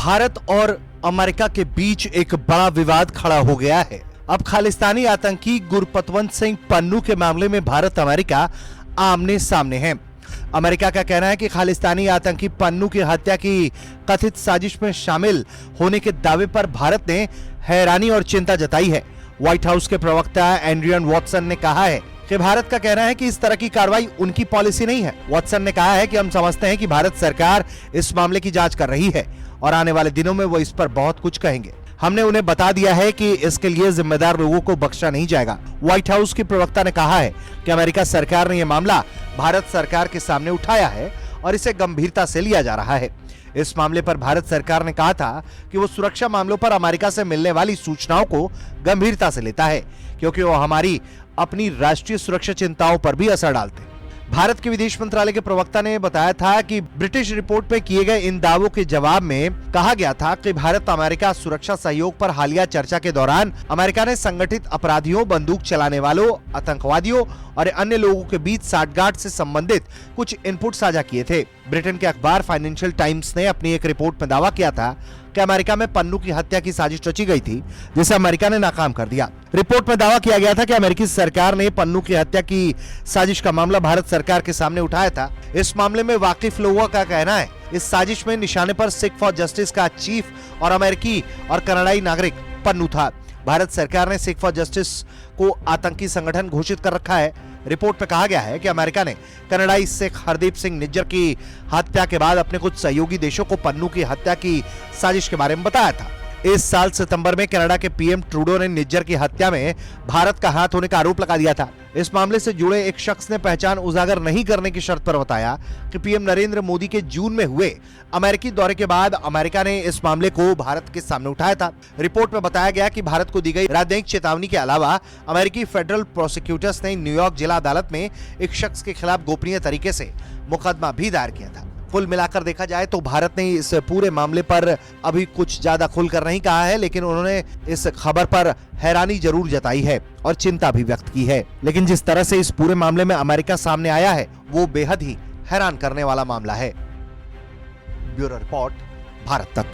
भारत और अमेरिका के बीच एक बड़ा विवाद खड़ा हो गया है। अब खालिस्तानी आतंकी गुरपतवंत सिंह पन्नू के मामले में भारत अमेरिका आमने सामने हैं। अमेरिका का कहना है कि खालिस्तानी आतंकी पन्नू की हत्या की कथित साजिश में शामिल होने के दावे पर भारत ने हैरानी और चिंता जताई है। व्हाइट हाउस के प्रवक्ता एंड्रियन वॉटसन ने कहा है कि भारत का कहना है कि इस तरह की कार्रवाई उनकी पॉलिसी नहीं है। वॉटसन ने कहा है कि हम समझते हैं कि भारत सरकार इस मामले की जांच कर रही है और आने वाले दिनों में वो इस पर बहुत कुछ कहेंगे। हमने उन्हें बता दिया है कि इसके लिए जिम्मेदार लोगों को बख्शा नहीं जाएगा। व्हाइट हाउस की प्रवक्ता ने कहा है कि अमेरिका सरकार ने यह मामला भारत सरकार के सामने उठाया है और इसे गंभीरता से लिया जा रहा है। इस मामले पर भारत सरकार ने कहा था कि वो सुरक्षा मामलों पर अमेरिका से मिलने वाली सूचनाओं को गंभीरता से लेता है, क्योंकि वो हमारी अपनी राष्ट्रीय सुरक्षा चिंताओं पर भी असर डालते हैं। भारत के विदेश मंत्रालय के प्रवक्ता ने बताया था कि ब्रिटिश रिपोर्ट में किए गए इन दावों के जवाब में कहा गया था कि भारत अमेरिका सुरक्षा सहयोग पर हालिया चर्चा के दौरान अमेरिका ने संगठित अपराधियों, बंदूक चलाने वालों, आतंकवादियों और अन्य लोगों के बीच साठगांठ से संबंधित कुछ इनपुट साझा किए थे। ब्रिटेन के अखबार फाइनेंशियल टाइम्स ने अपनी एक रिपोर्ट में दावा किया था कि अमेरिका में पन्नू की हत्या की साजिश रची गई थी, जिसे अमेरिका ने नाकाम कर दिया। रिपोर्ट में दावा किया गया था कि अमेरिकी सरकार ने पन्नू की हत्या की साजिश का मामला भारत सरकार के सामने उठाया था। इस मामले में वाकिफ लोगों का कहना है इस साजिश में निशाने पर सिख फॉर जस्टिस का चीफ और अमेरिकी और कनाडाई नागरिक पन्नू था। भारत सरकार ने सिख फॉर जस्टिस को आतंकी संगठन घोषित कर रखा है। रिपोर्ट में कहा गया है कि अमेरिका ने कनाडाई सिख हरदीप सिंह निज्जर की हत्या के बाद अपने कुछ सहयोगी देशों को पन्नू की हत्या की साजिश के बारे में बताया था। इस साल सितंबर में कनाडा के पीएम ट्रूडो ने निज्जर की हत्या में भारत का हाथ होने का आरोप लगा दिया था। इस मामले से जुड़े एक शख्स ने पहचान उजागर नहीं करने की शर्त पर बताया कि पीएम नरेंद्र मोदी के जून में हुए अमेरिकी दौरे के बाद अमेरिका ने इस मामले को भारत के सामने उठाया था। रिपोर्ट में बताया गया कि भारत को दी गई राजनयिक चेतावनी के अलावा अमेरिकी फेडरल प्रोसिक्यूटर्स ने न्यूयॉर्क जिला अदालत में एक शख्स के खिलाफ गोपनीय तरीके से मुकदमा भी दायर किया था। कुल मिलाकर देखा जाए तो भारत ने इस पूरे मामले पर अभी कुछ ज्यादा खुलकर नहीं कहा है, लेकिन उन्होंने इस खबर पर हैरानी जरूर जताई है और चिंता भी व्यक्त की है। लेकिन जिस तरह से इस पूरे मामले में अमेरिका सामने आया है वो बेहद ही हैरान करने वाला मामला है। ब्यूरो रिपोर्ट, भारत तक।